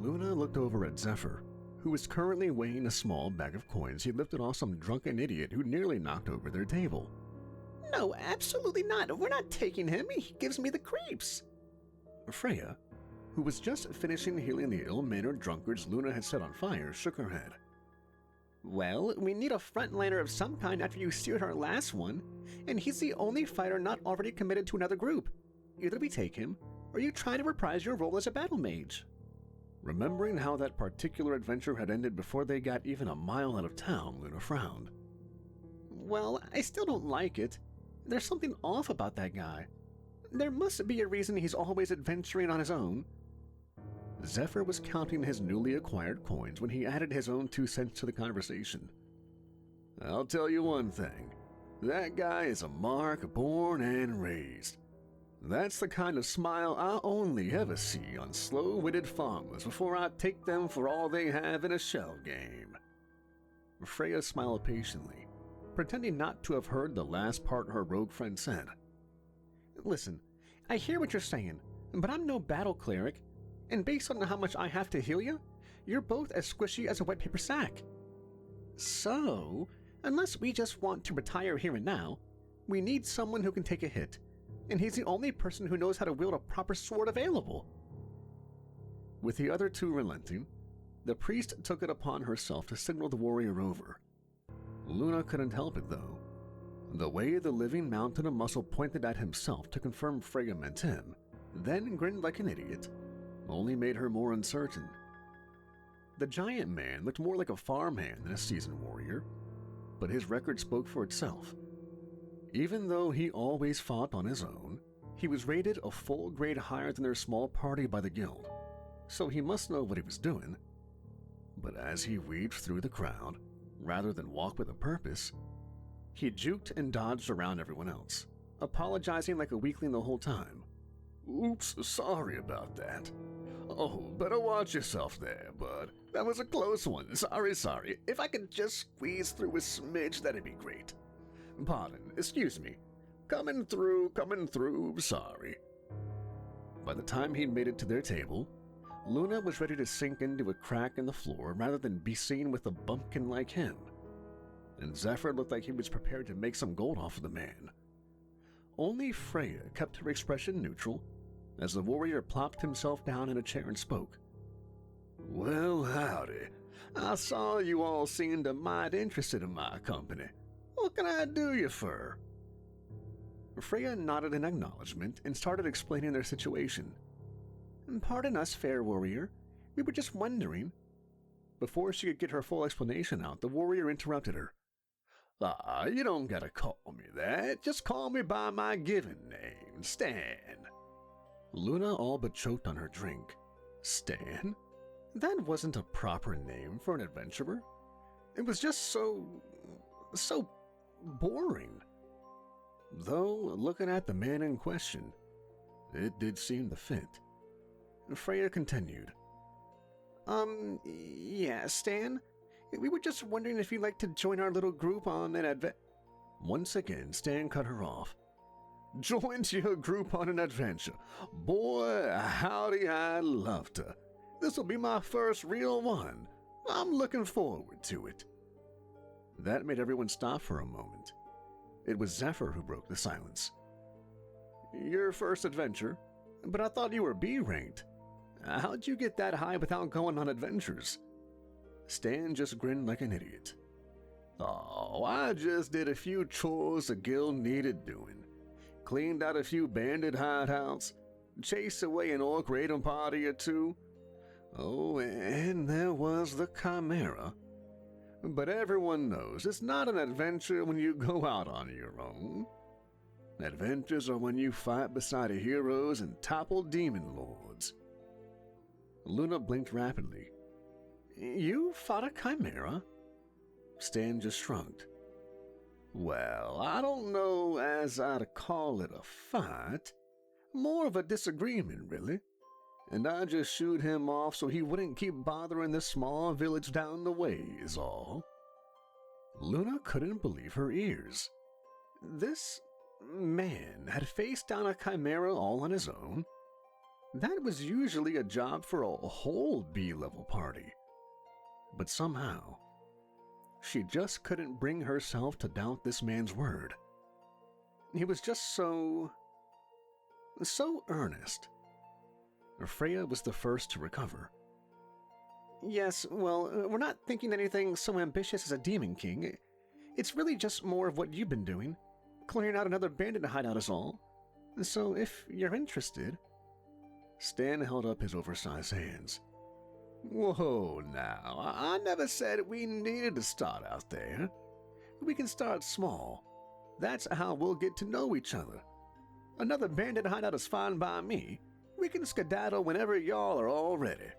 Luna looked over at Zephyr, who was currently weighing a small bag of coins he lifted off some drunken idiot who nearly knocked over their table. No, absolutely not. We're not taking him. He gives me the creeps. Freya, who was just finishing healing the ill-mannered drunkards Luna had set on fire, shook her head. Well, we need a frontliner of some kind after you steered our last one, and he's the only fighter not already committed to another group. Either we take him, or you try to reprise your role as a battle mage. Remembering how that particular adventure had ended before they got even a mile out of town, Luna frowned. Well, I still don't like it. There's something off about that guy. There must be a reason he's always adventuring on his own. Zephyr was counting his newly acquired coins when he added his own 2 cents to the conversation. I'll tell you one thing. That guy is a mark born and raised. That's the kind of smile I only ever see on slow-witted farmers before I take them for all they have in a shell game. Freya smiled patiently, pretending not to have heard the last part her rogue friend said. Listen, I hear what you're saying, but I'm no battle cleric, and based on how much I have to heal you, you're both as squishy as a wet paper sack. So, unless we just want to retire here and now, we need someone who can take a hit, and he's the only person who knows how to wield a proper sword available. With the other 2 relenting, the priest took it upon herself to signal the warrior over. Luna couldn't help it, though. The way the living mountain of muscle pointed at himself to confirm Freya meant him, then grinned like an idiot, only made her more uncertain. The giant man looked more like a farmhand than a seasoned warrior, but his record spoke for itself. Even though he always fought on his own, he was rated a full grade higher than their small party by the guild, so he must know what he was doing. But as he weaved through the crowd, rather than walk with a purpose, he juked and dodged around everyone else, apologizing like a weakling the whole time. Oops, sorry about that. Oh, better watch yourself there, bud. That was a close one. Sorry. If I could just squeeze through a smidge, that'd be great. Pardon, excuse me. Coming through, sorry. By the time he'd made it to their table, Luna was ready to sink into a crack in the floor rather than be seen with a bumpkin like him. And Zephyr looked like he was prepared to make some gold off of the man. Only Freya kept her expression neutral as the warrior plopped himself down in a chair and spoke. Well, howdy. I saw you all seemed mighty interested in my company. What can I do you for? Freya nodded in acknowledgement and started explaining their situation. Pardon us, fair warrior. We were just wondering. Before she could get her full explanation out, the warrior interrupted her. You don't gotta call me that. Just call me by my given name, Stan. Luna all but choked on her drink. Stan? That wasn't a proper name for an adventurer. It was just so boring. Though, looking at the man in question, it did seem to fit. Freya continued. Yeah, Stan? We were just wondering if you'd like to join our little group on an Once again, Stan cut her off. Joined your group on an adventure? Boy, howdy, I'd love to. This'll be my first real one. I'm looking forward to it. That made everyone stop for a moment. It was Zephyr who broke the silence. Your first adventure? But I thought you were B-ranked. How'd you get that high without going on adventures? Stan just grinned like an idiot. Oh, I just did a few chores the guild needed doing. Cleaned out a few bandit hideouts, chased away an orc raiding party or 2. Oh, and there was the Chimera. But everyone knows it's not an adventure when you go out on your own. Adventures are when you fight beside heroes and topple demon lords. Luna blinked rapidly. You fought a Chimera? Stan just shrugged. Well, I don't know as I'd call it a fight. More of a disagreement, really. And I just shooed him off so he wouldn't keep bothering this small village down the way, is all. Luna couldn't believe her ears. This man had faced down a Chimera all on his own. That was usually a job for a whole B-level party. But somehow, she just couldn't bring herself to doubt this man's word. He was just so earnest. Freya was the first to recover. Yes, well, we're not thinking anything so ambitious as a demon king. It's really just more of what you've been doing. Clearing out another bandit hideout is all. So if you're interested... Stan held up his oversized hands. Whoa, now, I never said we needed to start out there. We can start small. That's how we'll get to know each other. Another bandit hideout is fine by me. We can skedaddle whenever y'all are all ready.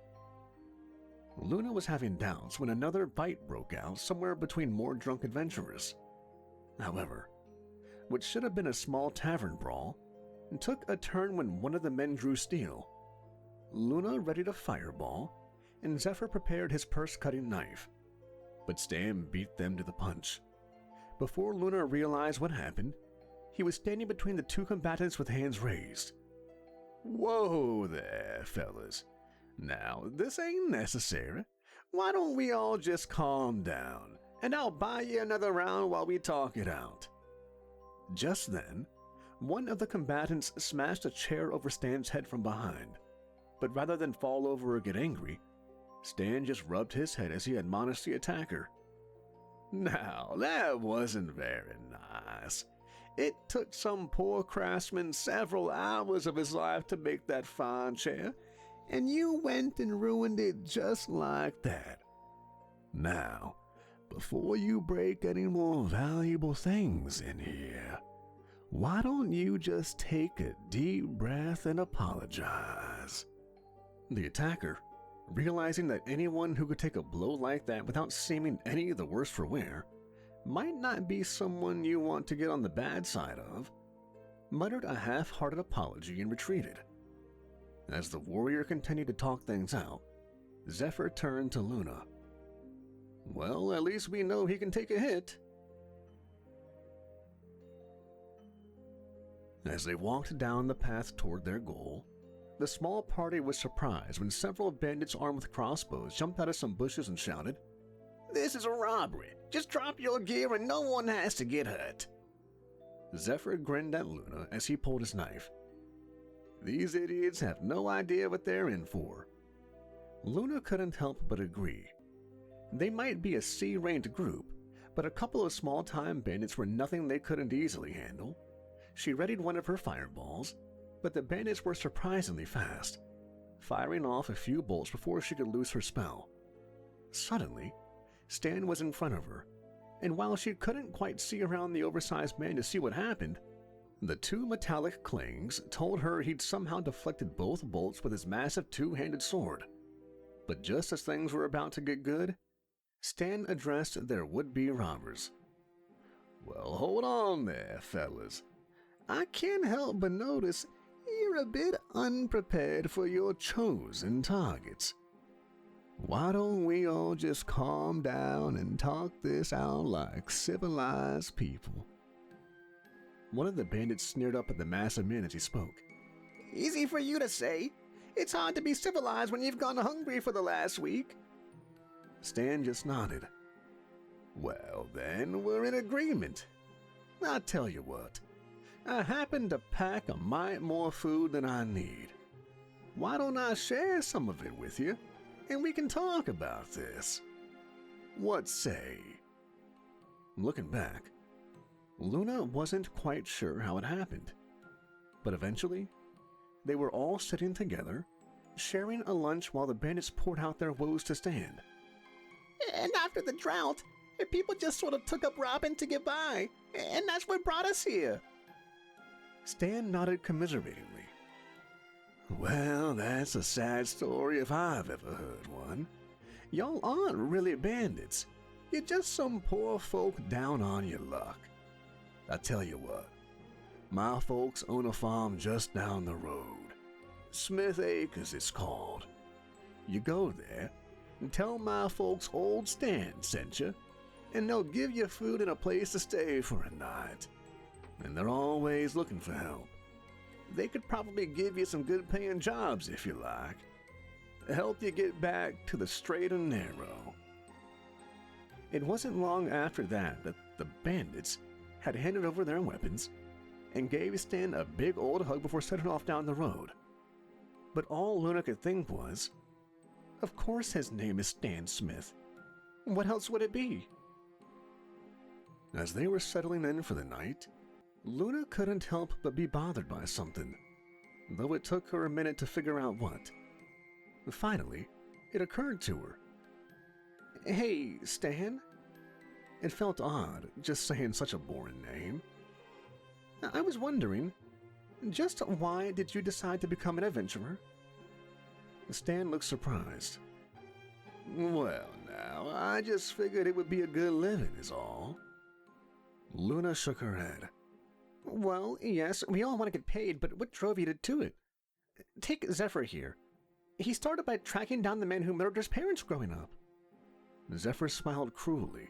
Luna was having doubts when another fight broke out somewhere between more drunk adventurers. However, what should have been a small tavern brawl took a turn when one of the men drew steel. Luna readied a fireball, and Zephyr prepared his purse-cutting knife. But Stan beat them to the punch. Before Luna realized what happened, he was standing between the two combatants with hands raised. Whoa there, fellas. Now, this ain't necessary. Why don't we all just calm down, and I'll buy you another round while we talk it out. Just then, one of the combatants smashed a chair over Stan's head from behind, but rather than fall over or get angry, Stan just rubbed his head as he admonished the attacker. Now, that wasn't very nice. It took some poor craftsman several hours of his life to make that fine chair, and you went and ruined it just like that. Now, before you break any more valuable things in here, why don't you just take a deep breath and apologize? The attacker, realizing that anyone who could take a blow like that without seeming any the worse for wear might not be someone you want to get on the bad side of, muttered a half-hearted apology and retreated. As the warrior continued to talk things out, Zephyr turned to Luna. Well, at least we know he can take a hit. As they walked down the path toward their goal, the small party was surprised when several bandits armed with crossbows jumped out of some bushes and shouted, "This is a robbery! Just drop your gear and no one has to get hurt!" Zephyr grinned at Luna as he pulled his knife. These idiots have no idea what they're in for. Luna couldn't help but agree. They might be a C-ranked group, but a couple of small-time bandits were nothing they couldn't easily handle. She readied one of her fireballs, but the bandits were surprisingly fast, firing off a few bolts before she could loose her spell. Suddenly, Stan was in front of her, and while she couldn't quite see around the oversized man to see what happened, the two metallic clings told her he'd somehow deflected both bolts with his massive two-handed sword. But just as things were about to get good, Stan addressed their would-be robbers. "Well, hold on there, fellas. I can't help but notice you're a bit unprepared for your chosen targets. Why don't we all just calm down and talk this out like civilized people?" One of the bandits sneered up at the massive men as he spoke. "Easy for you to say. It's hard to be civilized when you've gone hungry for the last week." Stan just nodded. "Well, then we're in agreement. I'll tell you what. I happen to pack a mite more food than I need. Why don't I share some of it with you, and we can talk about this? What say?" Looking back, Luna wasn't quite sure how it happened, but eventually, they were all sitting together, sharing a lunch while the bandits poured out their woes to Stan. "And after the drought, people just sort of took up robbing to get by, and that's what brought us here." Stan nodded commiseratingly. "Well, that's a sad story if I've ever heard one. Y'all aren't really bandits. You're just some poor folk down on your luck. I tell you what, my folks own a farm just down the road. Smith Acres it's called. You go there and tell my folks old Stan sent you, and they'll give you food and a place to stay for a night. And they're always looking for help. They could probably give you some good paying jobs if you like. Help you get back to the straight and narrow. It wasn't long after that the bandits had handed over their weapons and gave Stan a big old hug before setting off down the road. But all Luna could think was, of course his name is Stan Smith. What else would it be? As they were settling in for the night, Luna couldn't help but be bothered by something, though it took her a minute to figure out what. Finally, it occurred to her. Hey, Stan? It felt odd, just saying such a boring name. I was wondering, just why did you decide to become an adventurer? Stan looked surprised. Well, now, I just figured it would be a good living is all. Luna shook her head. Well, yes, we all want to get paid, but what drove you to do it? Take Zephyr here. He started by tracking down the man who murdered his parents growing up. Zephyr smiled cruelly.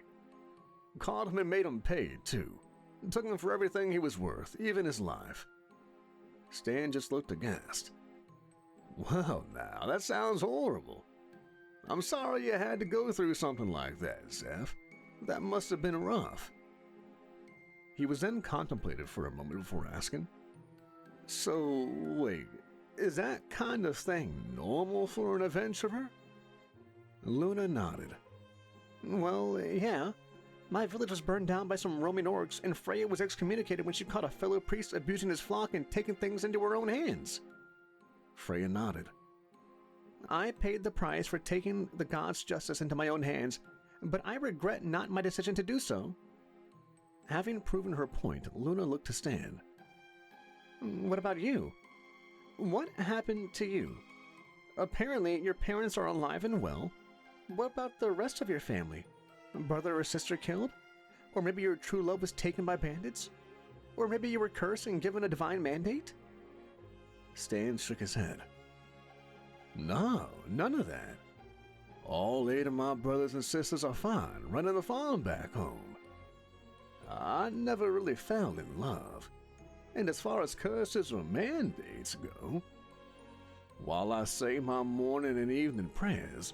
Caught him and made him pay, too. Took him for everything he was worth, even his life. Stan just looked aghast. Well, now, that sounds horrible. I'm sorry you had to go through something like that, Zeph. That must have been rough. He was then contemplative for a moment before asking, So, wait, is that kind of thing normal for an adventurer? Luna nodded. Well, yeah. My village was burned down by some roaming orcs, and Freya was excommunicated when she caught a fellow priest abusing his flock and taking things into her own hands. Freya nodded. I paid the price for taking the gods' justice into my own hands, but I regret not my decision to do so. Having proven her point, Luna looked to Stan. What about you? What happened to you? Apparently, your parents are alive and well. What about the rest of your family? Brother or sister killed? Or maybe your true love was taken by bandits? Or maybe you were cursed and given a divine mandate? Stan shook his head. No, none of that. All 8 of my brothers and sisters are fine, running the farm back home. I never really fell in love. And as far as curses or mandates go, while I say my morning and evening prayers,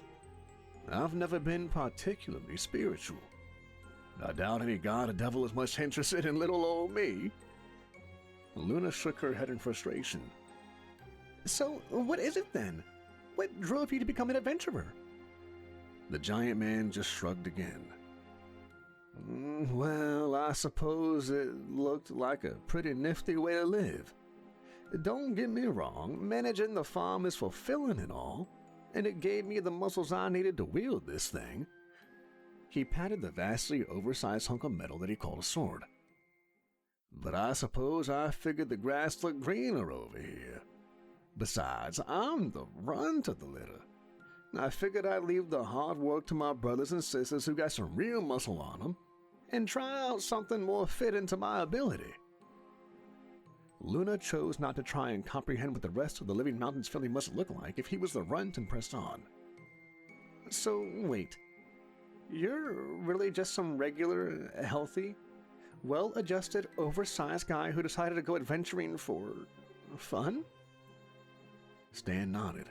I've never been particularly spiritual. I doubt any god or devil is much interested in little old me. Luna shook her head in frustration. So, what is it then? What drove you to become an adventurer? The giant man just shrugged again. Well, I suppose it looked like a pretty nifty way to live. Don't get me wrong, managing the farm is fulfilling and all, and it gave me the muscles I needed to wield this thing. He patted the vastly oversized hunk of metal that he called a sword. But I suppose I figured the grass looked greener over here. Besides, I'm the runt of the litter. I figured I'd leave the hard work to my brothers and sisters who got some real muscle on them, and try out something more fitting to my ability. Luna chose not to try and comprehend what the rest of the Living Mountains family must look like if he was the runt and pressed on. So, wait. You're really just some regular, healthy, well-adjusted, oversized guy who decided to go adventuring for fun? Stan nodded.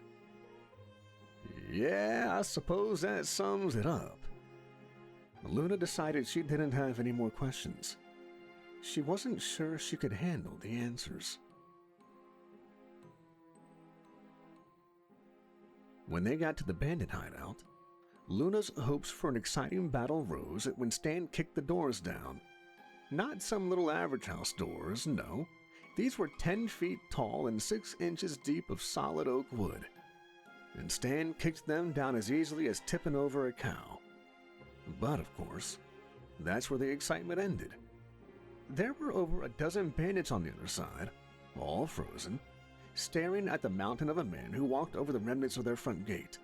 Yeah, I suppose that sums it up. Luna decided she didn't have any more questions. She wasn't sure she could handle the answers. When they got to the bandit hideout, Luna's hopes for an exciting battle rose when Stan kicked the doors down. Not some little average house doors, no. These were 10 feet tall and 6 inches deep of solid oak wood. And Stan kicked them down as easily as tipping over a cow. But, of course, that's where the excitement ended. There were over a dozen bandits on the other side, all frozen, staring at the mountain of a man who walked over the remnants of their front gate.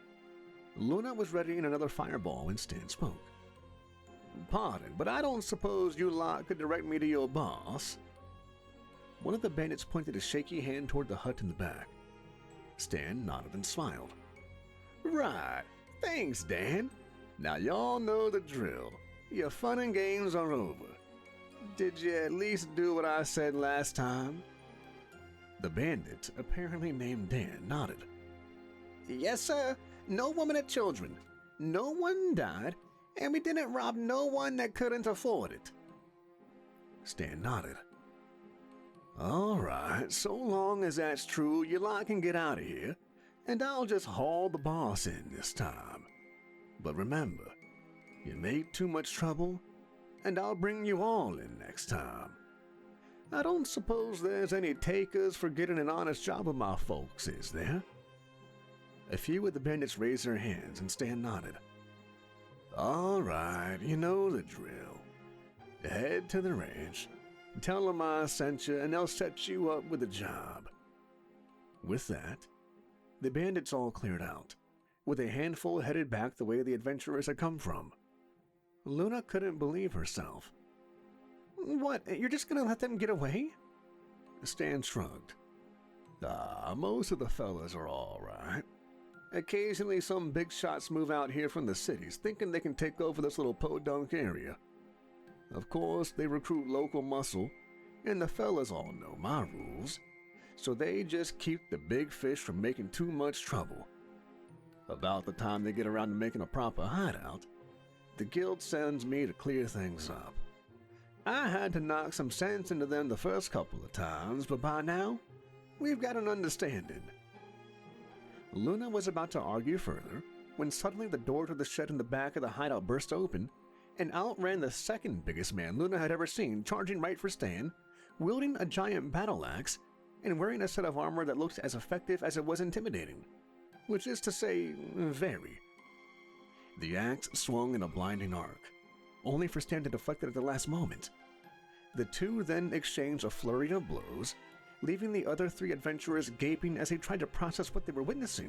Luna was readying another fireball when Stan spoke. Pardon, but I don't suppose you lot could direct me to your boss? One of the bandits pointed a shaky hand toward the hut in the back. Stan nodded and smiled. Right. Thanks, Dan. Now y'all know the drill. Your fun and games are over. Did you at least do what I said last time? The bandit, apparently named Dan, nodded. Yes, sir. No women or children. No one died, and we didn't rob no one that couldn't afford it. Stan nodded. All right, so long as that's true, you lot can get out of here, and I'll just haul the boss in this time. But remember, you made too much trouble, and I'll bring you all in next time. I don't suppose there's any takers for getting an honest job of my folks, is there? A few of the bandits raised their hands, and Stan nodded. All right, you know the drill. Head to the ranch, tell them I sent you, and they'll set you up with a job. With that, the bandits all cleared out, with a handful headed back the way the adventurers had come from. Luna couldn't believe herself. What, you're just gonna let them get away? Stan shrugged. Most of the fellas are all right. Occasionally some big shots move out here from the cities thinking they can take over this little podunk area. Of course, they recruit local muscle, and the fellas all know my rules, so they just keep the big fish from making too much trouble. About the time they get around to making a proper hideout, the guild sends me to clear things up. I had to knock some sense into them the first couple of times, but by now, we've got an understanding. Luna was about to argue further when suddenly the door to the shed in the back of the hideout burst open, and out ran the second biggest man Luna had ever seen, charging right for Stan, wielding a giant battle axe, and wearing a set of armor that looked as effective as it was intimidating, which is to say, very. The axe swung in a blinding arc, only for Stan to deflect it at the last moment. The two then exchanged a flurry of blows, leaving the other three adventurers gaping as they tried to process what they were witnessing.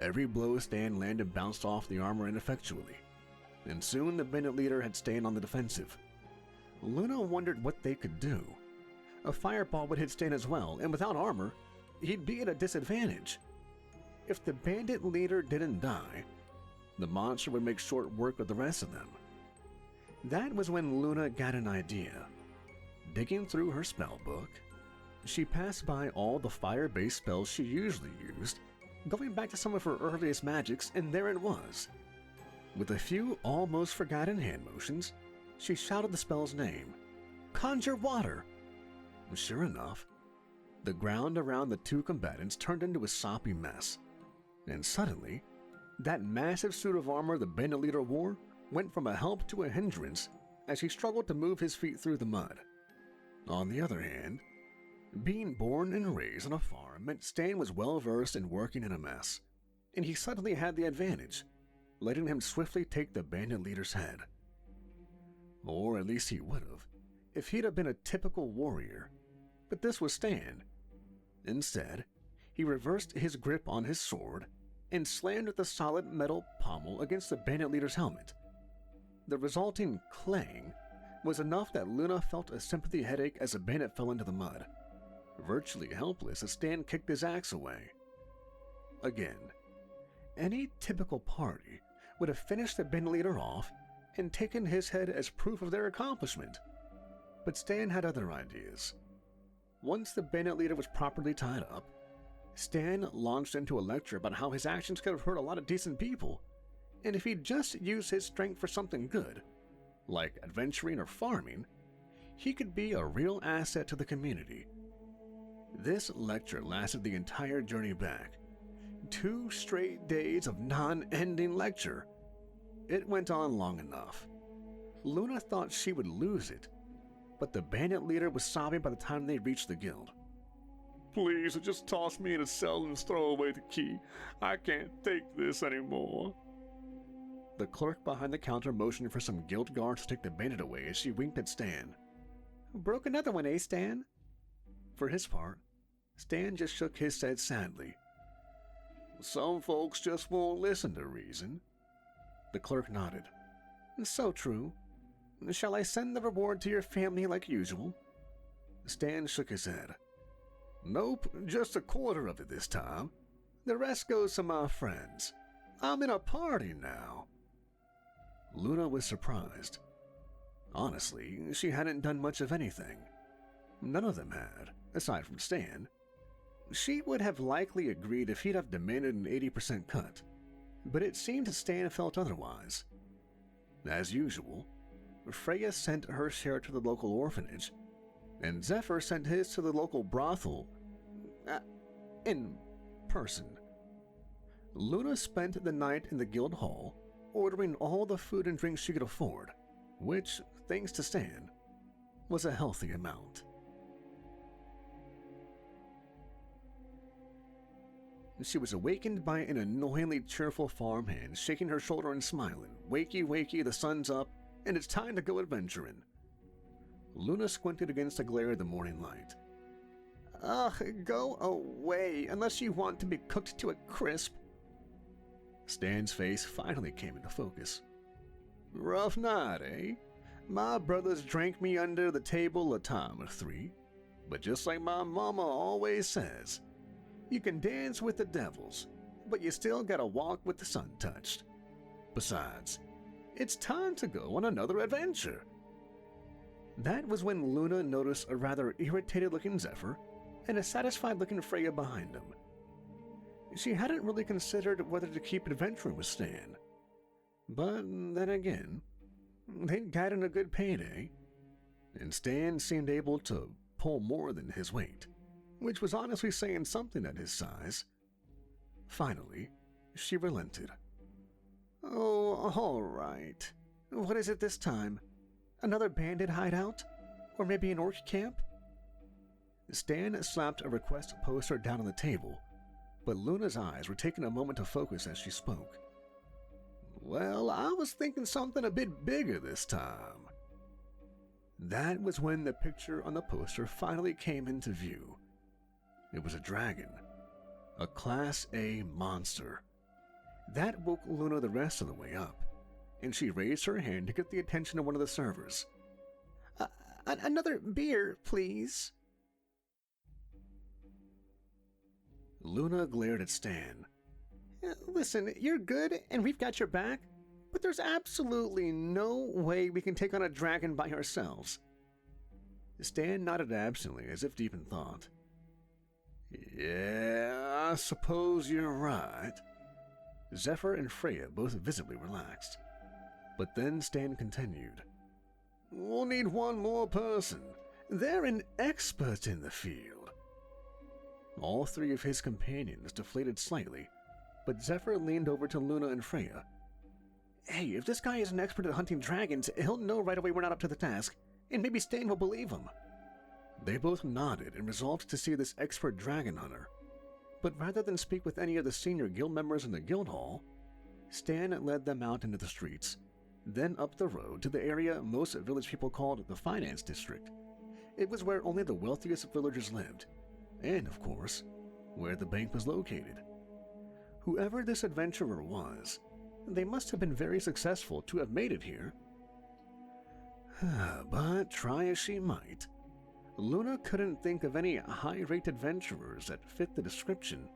Every blow Stan landed bounced off the armor ineffectually, and soon the bandit leader had Stan on the defensive. Luna wondered what they could do. A fireball would hit Stan as well, and without armor, he'd be at a disadvantage. If the bandit leader didn't die, the monster would make short work of the rest of them. That was when Luna got an idea. Digging through her spellbook, she passed by all the fire-based spells she usually used, going back to some of her earliest magics, and there it was. With a few almost forgotten hand motions, she shouted the spell's name, Conjure Water! Sure enough, the ground around the two combatants turned into a soppy mess, and suddenly, that massive suit of armor the bandit leader wore went from a help to a hindrance as he struggled to move his feet through the mud. On the other hand, being born and raised on a farm meant Stan was well-versed in working in a mess, and he suddenly had the advantage, letting him swiftly take the bandit leader's head. Or at least he would have, if he'd have been a typical warrior. But this was Stan. Instead, he reversed his grip on his sword and slammed the solid metal pommel against the bandit leader's helmet. The resulting clang was enough that Luna felt a sympathy headache as the bandit fell into the mud, virtually helpless as Stan kicked his axe away. Again, any typical party would have finished the bandit leader off and taken his head as proof of their accomplishment. But Stan had other ideas. Once the bandit leader was properly tied up, Stan launched into a lecture about how his actions could have hurt a lot of decent people, and if he'd just used his strength for something good, like adventuring or farming, he could be a real asset to the community. This lecture lasted the entire journey back. 2 straight days of non-ending lecture. It went on long enough. Luna thought she would lose it, but the bandit leader was sobbing by the time they reached the guild. Please, just toss me in a cell and throw away the key. I can't take this anymore. The clerk behind the counter motioned for some guild guards to take the bandit away as she winked at Stan. Broke another one, eh, Stan? For his part, Stan just shook his head sadly. Some folks just won't listen to reason. The clerk nodded. So true. Shall I send the reward to your family like usual? Stan shook his head. Nope, just a quarter of it this time. The rest goes to my friends. I'm in a party now. Luna was surprised. Honestly, she hadn't done much of anything. None of them had, aside from Stan. She would have likely agreed if he'd have demanded an 80% cut, but it seemed Stan felt otherwise. As usual, Freya sent her share to the local orphanage, and Zephyr sent his to the local brothel in person. Luna spent the night in the guild hall, ordering all the food and drinks she could afford, which, thanks to Stan, was a healthy amount. She was awakened by an annoyingly cheerful farmhand shaking her shoulder and smiling. Wakey, wakey, the sun's up, and it's time to go adventuring. Luna squinted against the glare of the morning light. Ugh, go away, unless you want to be cooked to a crisp. Stan's face finally came into focus. Rough night, eh? My brothers drank me under the table a time or three, but just like my mama always says, you can dance with the devils, but you still gotta walk with the sun touched. Besides, it's time to go on another adventure. That was when Luna noticed a rather irritated-looking Zephyr and a satisfied-looking Freya behind him. She hadn't really considered whether to keep adventuring with Stan. But then again, they'd gotten a good payday, and Stan seemed able to pull more than his weight, which was honestly saying something at his size. Finally, she relented. Oh, all right. What is it this time? Another bandit hideout? Or maybe an orc camp? Stan slapped a request poster down on the table, but Luna's eyes were taking a moment to focus as she spoke. Well, I was thinking something a bit bigger this time. That was when the picture on the poster finally came into view. It was a dragon, a Class A monster. That woke Luna the rest of the way up, and she raised her hand to get the attention of one of the servers. Another beer, please. Luna glared at Stan. Listen, you're good, and we've got your back, but there's absolutely no way we can take on a dragon by ourselves. Stan nodded absently, as if deep in thought. Yeah, I suppose you're right. Zephyr and Freya both visibly relaxed. But then Stan continued. We'll need one more person. They're an expert in the field. All three of his companions deflated slightly, but Zephyr leaned over to Luna and Freya. Hey, if this guy is an expert at hunting dragons, he'll know right away we're not up to the task, and maybe Stan will believe him. They both nodded and resolved to see this expert dragon hunter. But rather than speak with any of the senior guild members in the guild hall, Stan led them out into the streets, then up the road to the area most village people called the finance district. It was where only the wealthiest villagers lived, and, of course, where the bank was located. Whoever this adventurer was, they must have been very successful to have made it here. But try as she might, Luna couldn't think of any high-rate adventurers that fit the description.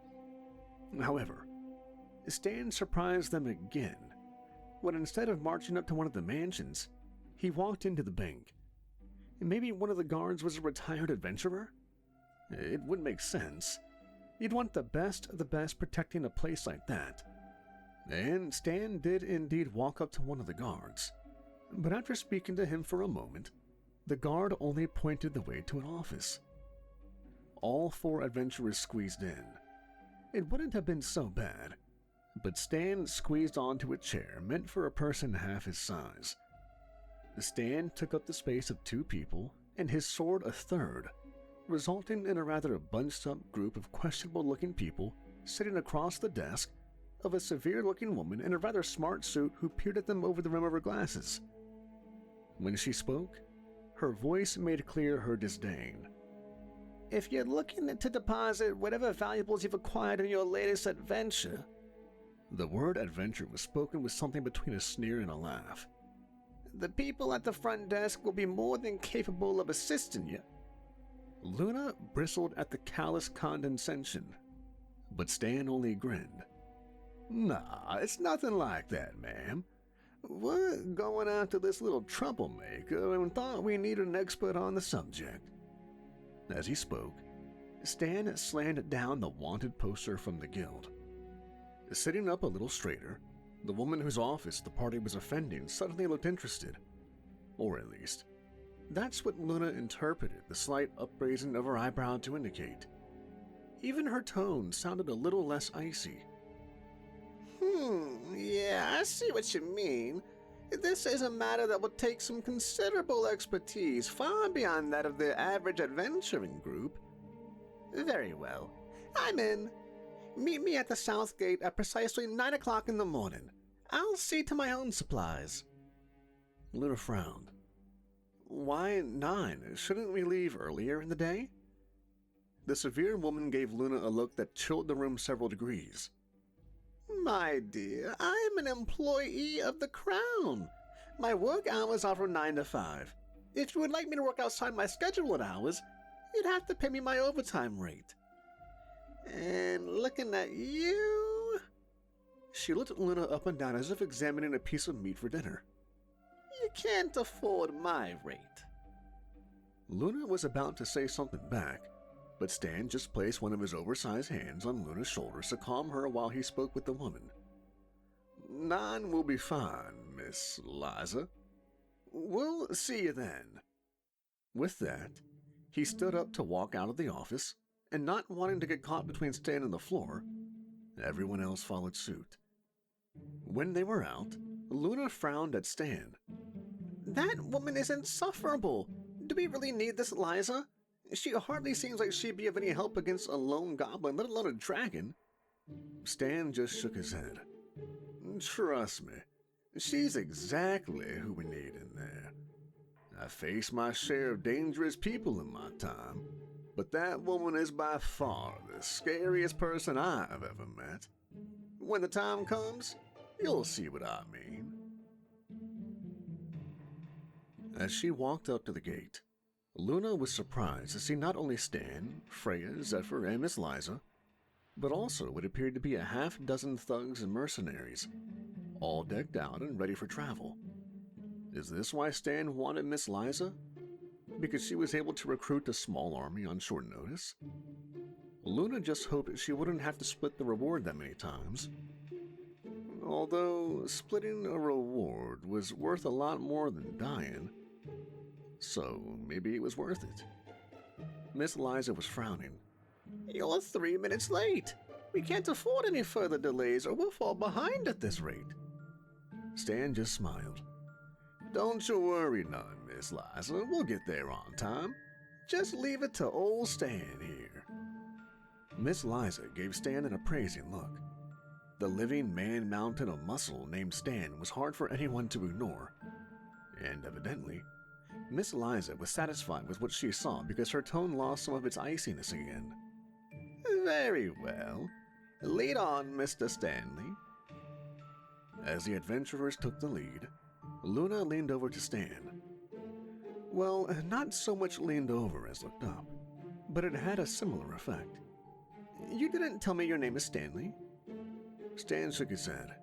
However, Stan surprised them again, when instead of marching up to one of the mansions, he walked into the bank. Maybe one of the guards was a retired adventurer? It would make sense. You'd want the best of the best protecting a place like that. And Stan did indeed walk up to one of the guards, but after speaking to him for a moment, the guard only pointed the way to an office. All four adventurers squeezed in. It wouldn't have been so bad, but Stan squeezed onto a chair meant for a person half his size. Stan took up the space of two people, and his sword a third, resulting in a rather bunched-up group of questionable-looking people sitting across the desk of a severe-looking woman in a rather smart suit who peered at them over the rim of her glasses. When she spoke, her voice made clear her disdain. If you're looking to deposit whatever valuables you've acquired in your latest adventure... The word adventure was spoken with something between a sneer and a laugh. The people at the front desk will be more than capable of assisting you. Luna bristled at the callous condescension, but Stan only grinned. Nah, it's nothing like that, ma'am. We're going after this little troublemaker and thought we needed an expert on the subject. As he spoke, Stan slammed down the wanted poster from the guild. Sitting up a little straighter, the woman whose office the party was offending suddenly looked interested. Or at least, that's what Luna interpreted the slight upraising of her eyebrow to indicate. Even her tone sounded a little less icy. Yeah, I see what you mean. This is a matter that will take some considerable expertise, far beyond that of the average adventuring group. Very well. I'm in. Meet me at the south gate at precisely 9 o'clock in the morning. I'll see to my own supplies. Luna frowned. Why 9? Shouldn't we leave earlier in the day? The severe woman gave Luna a look that chilled the room several degrees. My dear, I'm an employee of the Crown. My work hours are from 9 to 5. If you would like me to work outside my scheduled hours, you'd have to pay me my overtime rate. And looking at you... She looked at Luna up and down as if examining a piece of meat for dinner. You can't afford my rate. Luna was about to say something back, but Stan just placed one of his oversized hands on Luna's shoulders to calm her while he spoke with the woman. 9 will be fine, Miss Liza. We'll see you then. With that, he stood up to walk out of the office, and not wanting to get caught between Stan and the floor, everyone else followed suit. When they were out, Luna frowned at Stan. That woman is insufferable. Do we really need this Liza? She hardly seems like she'd be of any help against a lone goblin, let alone a dragon. Stan just shook his head. Trust me, she's exactly who we need in there. I faced my share of dangerous people in my time, but that woman is by far the scariest person I've ever met. When the time comes, you'll see what I mean. As she walked up to the gate, Luna was surprised to see not only Stan, Freya, Zephyr, and Miss Liza, but also what appeared to be a half-dozen thugs and mercenaries, all decked out and ready for travel. Is this why Stan wanted Miss Liza? Because she was able to recruit a small army on short notice? Luna just hoped she wouldn't have to split the reward that many times. Although splitting a reward was worth a lot more than dying, so maybe it was worth it. Miss Liza was frowning. You're 3 minutes late. We can't afford any further delays or we'll fall behind at this rate. Stan just smiled. Don't you worry none, Miss Liza. We'll get there on time. Just leave it to old Stan here. Miss Liza gave Stan an appraising look. The living man-mountain of muscle named Stan was hard for anyone to ignore. And evidently, Miss Liza was satisfied with what she saw because her tone lost some of its iciness again. Very well. Lead on, Mr. Stanley. As the adventurers took the lead, Luna leaned over to Stan. Well, not so much leaned over as looked up, but it had a similar effect. You didn't tell me your name is Stanley. Stan shook his head.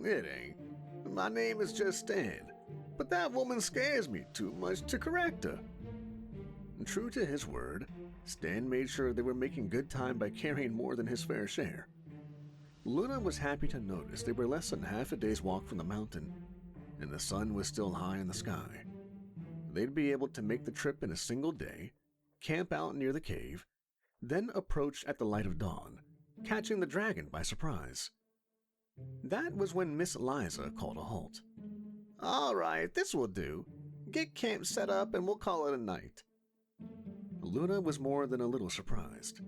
It ain't. My name is just Stan, but that woman scares me too much to correct her. True to his word, Stan made sure they were making good time by carrying more than his fair share. Luna was happy to notice they were less than half a day's walk from the mountain, and the sun was still high in the sky. They'd be able to make the trip in a single day, camp out near the cave, then approach at the light of dawn, catching the dragon by surprise. That was when Miss Liza called a halt. All right, this will do. Get camp set up and we'll call it a night. Luna was more than a little surprised.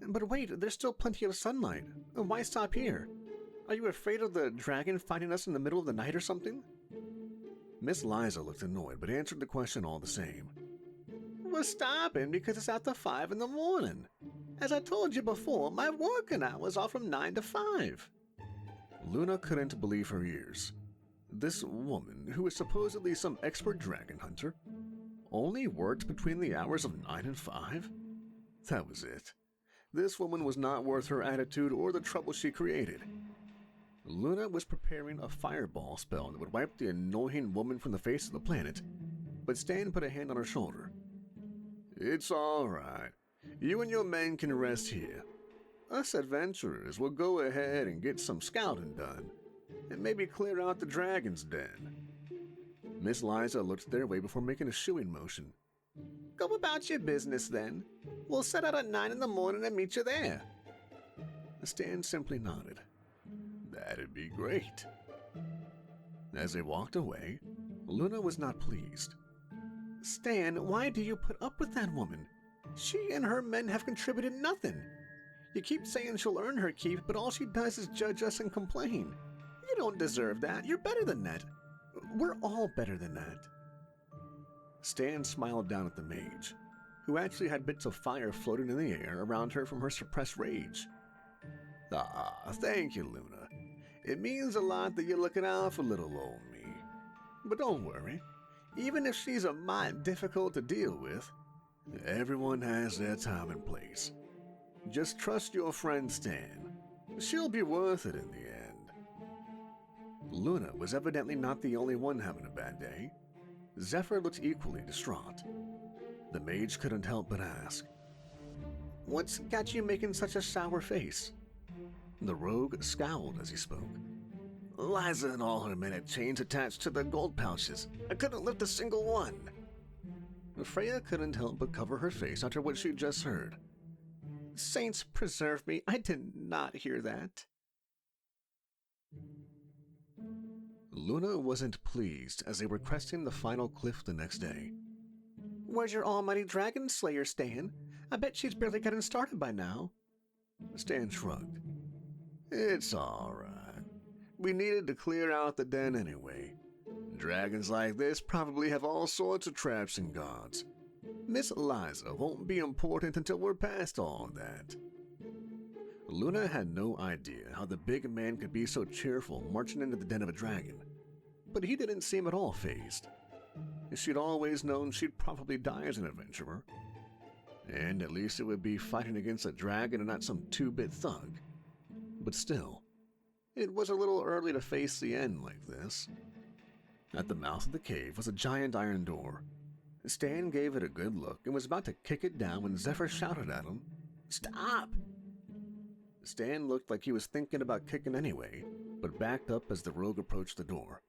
But wait, there's still plenty of sunlight. Why stop here? Are you afraid of the dragon finding us in the middle of the night or something? Miss Liza looked annoyed, but answered the question all the same. We're stopping because it's after 5 in the morning. As I told you before, my working hours are from 9 to 5. Luna couldn't believe her ears. This woman, who was supposedly some expert dragon hunter, only worked between the hours of 9 and 5? That was it. This woman was not worth her attitude or the trouble she created. Luna was preparing a fireball spell that would wipe the annoying woman from the face of the planet, but Stan put a hand on her shoulder. It's all right. You and your men can rest here. Us adventurers will go ahead and get some scouting done, and maybe clear out the dragon's den. Miss Liza looked their way before making a shooing motion. Go about your business then. We'll set out at 9 in the morning and meet you there. Stan simply nodded. That'd be great. As they walked away, Luna was not pleased. Stan, why do you put up with that woman? She and her men have contributed nothing. You keep saying she'll earn her keep, but all she does is judge us and complain. You don't deserve that. You're better than that. We're all better than that. Stan smiled down at the mage, who actually had bits of fire floating in the air around her from her suppressed rage. Ah, thank you, Luna. It means a lot that you're looking out for little old me. But don't worry. Even if she's a mite difficult to deal with, everyone has their time and place. Just trust your friend Stan. She'll be worth it in the end. Luna was evidently not the only one having a bad day. Zephyr looked equally distraught. The mage couldn't help but ask, What's got you making such a sour face? The rogue scowled as he spoke. Liza and all her men had chains attached to their gold pouches. I couldn't lift a single one. Freya couldn't help but cover her face after what she'd just heard. Saints preserve me, I did not hear that. Luna wasn't pleased as they were cresting the final cliff the next day. Where's your almighty dragon slayer, Stan? I bet she's barely getting started by now. Stan shrugged. It's all right. We needed to clear out the den anyway. Dragons like this probably have all sorts of traps and guards. Miss Liza won't be important until we're past all that. Luna had no idea how the big man could be so cheerful marching into the den of a dragon, but he didn't seem at all fazed. She'd always known she'd probably die as an adventurer, and at least it would be fighting against a dragon and not some two-bit thug. But still, it was a little early to face the end like this. At the mouth of the cave was a giant iron door. Stan gave it a good look and was about to kick it down when Zephyr shouted at him, "Stop!" Stan looked like he was thinking about kicking anyway, but backed up as the rogue approached the door.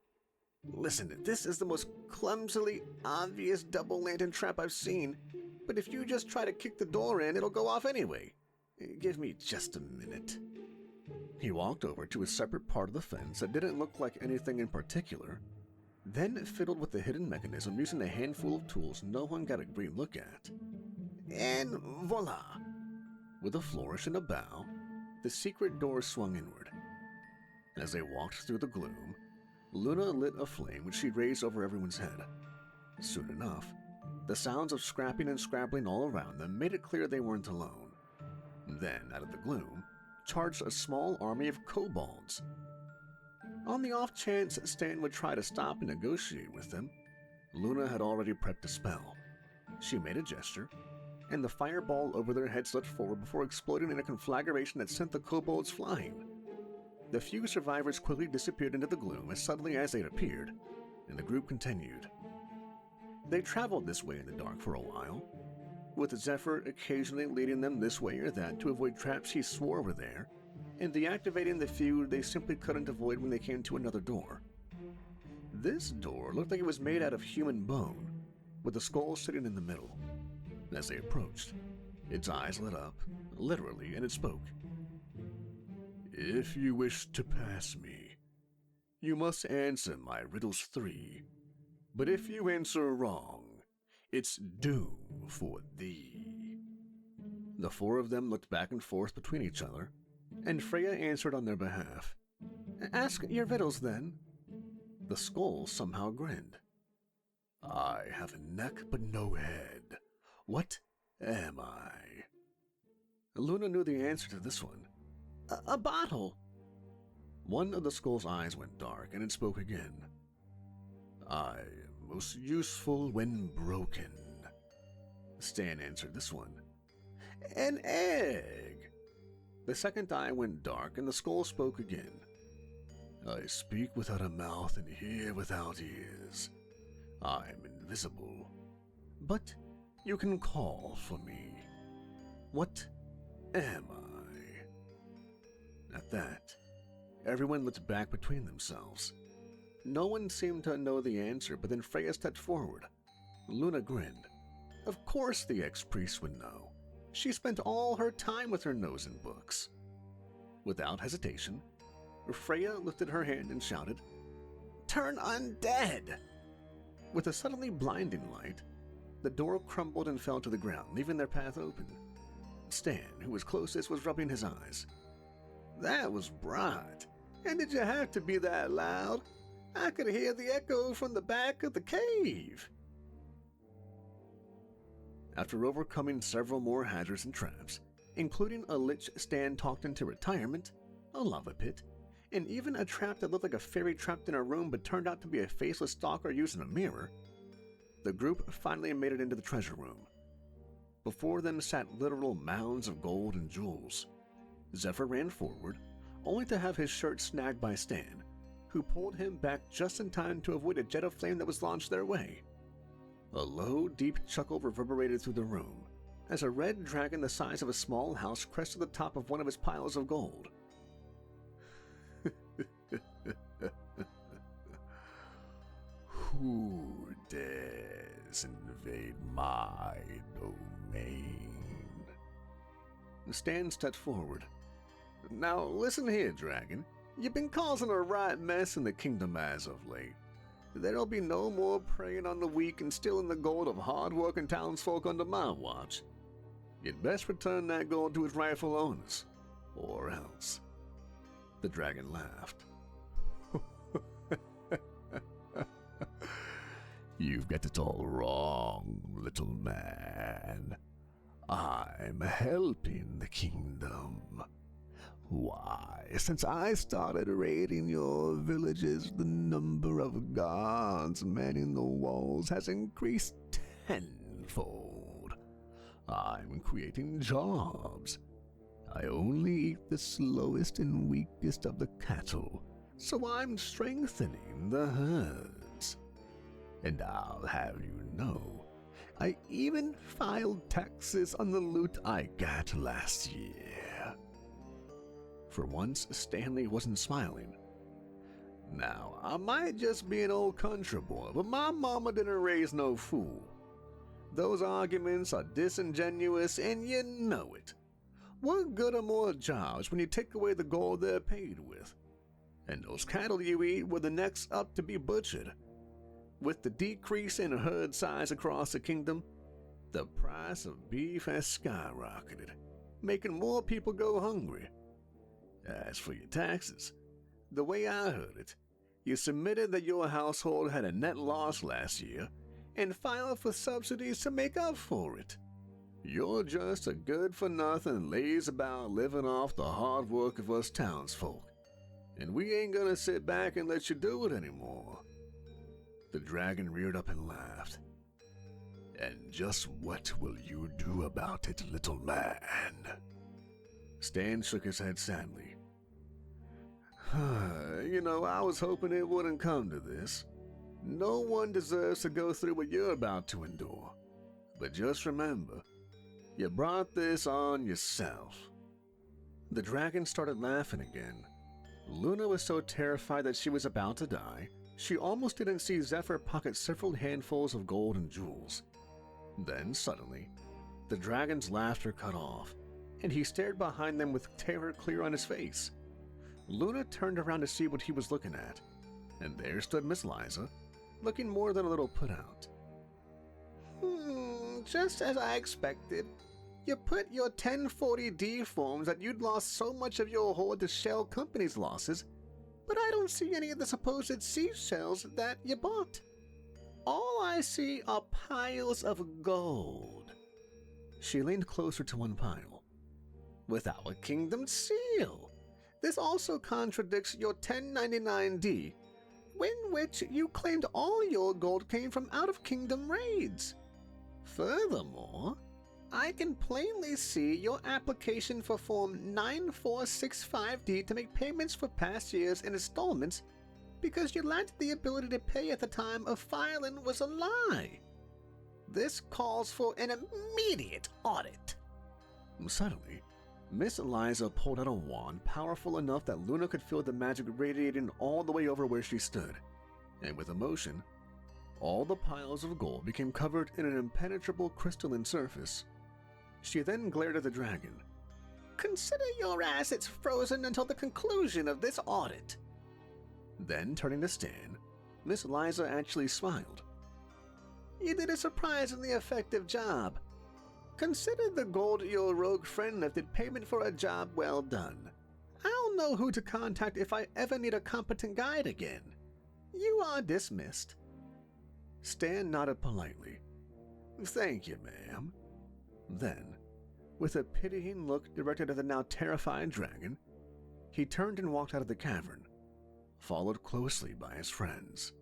"Listen, this is the most clumsily obvious double lantern trap I've seen, but if you just try to kick the door in, it'll go off anyway. Give me just a minute." He walked over to a separate part of the fence that didn't look like anything in particular, then fiddled with the hidden mechanism using a handful of tools no one got a great look at. And voila! With a flourish and a bow, the secret door swung inward. As they walked through the gloom, Luna lit a flame which she raised over everyone's head. Soon enough, the sounds of scrapping and scrabbling all around them made it clear they weren't alone. Then, out of the gloom, charged a small army of kobolds. On the off chance Stan would try to stop and negotiate with them, Luna had already prepped a spell. She made a gesture, and the fireball over their heads leapt forward before exploding in a conflagration that sent the kobolds flying. The few survivors quickly disappeared into the gloom as suddenly as they'd appeared, and the group continued. They traveled this way in the dark for a while, with Zephyr occasionally leading them this way or that to avoid traps he swore were there, and deactivating the few they simply couldn't avoid when they came to another door. This door looked like it was made out of human bone, with a skull sitting in the middle. As they approached, its eyes lit up, literally, and it spoke. "If you wish to pass me, you must answer my riddles 3. But if you answer wrong, it's doom for thee." The four of them looked back and forth between each other, and Freya answered on their behalf. "Ask your riddles, then." The skull somehow grinned. "I have a neck but no head. What am I?" Luna knew the answer to this one. A bottle." One of the skull's eyes went dark, and it spoke again. "I am most useful when broken." Stan answered this one. "An egg." The second eye went dark, and the skull spoke again. "I speak without a mouth and hear without ears. I'm invisible." "But you can call for me. What am I? At that, everyone looked back between themselves. No one seemed to know the answer, but then Freya stepped forward. Luna grinned. Of course the ex-priest would know. She spent all her time with her nose in books. Without hesitation, Freya lifted her hand and shouted, "Turn undead!" With a suddenly blinding light, the door crumbled and fell to the ground, leaving their path open. Stan, who was closest, was rubbing his eyes. "That was bright. And did you have to be that loud? I could hear the echo from the back of the cave." After overcoming several more hazards and traps, including a lich Stan talked into retirement, a lava pit, and even a trap that looked like a fairy trapped in a room but turned out to be a faceless stalker using a mirror, the group finally made it into the treasure room. Before them sat literal mounds of gold and jewels. Zephyr ran forward, only to have his shirt snagged by Stan, who pulled him back just in time to avoid a jet of flame that was launched their way. A low, deep chuckle reverberated through the room as a red dragon the size of a small house crested the top of one of his piles of gold. Who dares invade my domain? Stan stepped forward. "Now listen here, dragon. You've been causing a right mess in the kingdom as of late. There'll be no more preying on the weak and stealing the gold of hard-working townsfolk under my watch. You'd best return that gold to its rightful owners, or else." The dragon laughed. "You've got it all wrong, little man. I'm helping the kingdom. Why, since I started raiding your villages, the number of guards manning the walls has increased tenfold. I'm creating jobs. I only eat the slowest and weakest of the cattle, so I'm strengthening the herds. And I'll have you know, I even filed taxes on the loot I got last year." For once, Stanley wasn't smiling. "Now, I might just be an old country boy, but my mama didn't raise no fool. Those arguments are disingenuous, and you know it. What good are more jobs when you take away the gold they're paid with? And those cattle you eat were the next up to be butchered. With the decrease in herd size across the kingdom, the price of beef has skyrocketed, making more people go hungry. As for your taxes, the way I heard it, you submitted that your household had a net loss last year and filed for subsidies to make up for it. You're just a good-for-nothing, lazy-about living off the hard work of us townsfolk, and we ain't gonna sit back and let you do it anymore." The dragon reared up and laughed. "And just what will you do about it, little man?" Stan shook his head sadly. I was hoping it wouldn't come to this. No one deserves to go through what you're about to endure. But just remember, you brought this on yourself." The dragon started laughing again. Luna was so terrified that she was about to die, she almost didn't see Zephyr pocket several handfuls of gold and jewels. Then, suddenly, the dragon's laughter cut off, and he stared behind them with terror clear on his face. Luna turned around to see what he was looking at, and there stood Miss Liza, looking more than a little put out. Just as I expected. You put your 1040D forms that you'd lost so much of your hoard to shell company's losses, but I don't see any of the supposed seashells that you bought. All I see are piles of gold." She leaned closer to one pile. "With our kingdom seal. This also contradicts your 1099D, in which you claimed all your gold came from out-of-kingdom raids. Furthermore, I can plainly see your application for Form 9465D to make payments for past years in installments because you lacked the ability to pay at the time of filing was a lie. This calls for an immediate audit. Suddenly, Miss Eliza pulled out a wand powerful enough that Luna could feel the magic radiating all the way over where she stood, and with a motion, all the piles of gold became covered in an impenetrable crystalline surface. She then glared at the dragon. Consider your assets frozen until the conclusion of this audit. Then, turning to Stan, Miss Eliza actually smiled. You did a surprisingly effective job. Consider the gold your rogue friend lifted payment for a job well done. I'll know who to contact if I ever need a competent guide again. You are dismissed. Stan nodded politely. Thank you, ma'am. Then, with a pitying look directed at the now terrified dragon, he turned and walked out of the cavern, followed closely by his friends.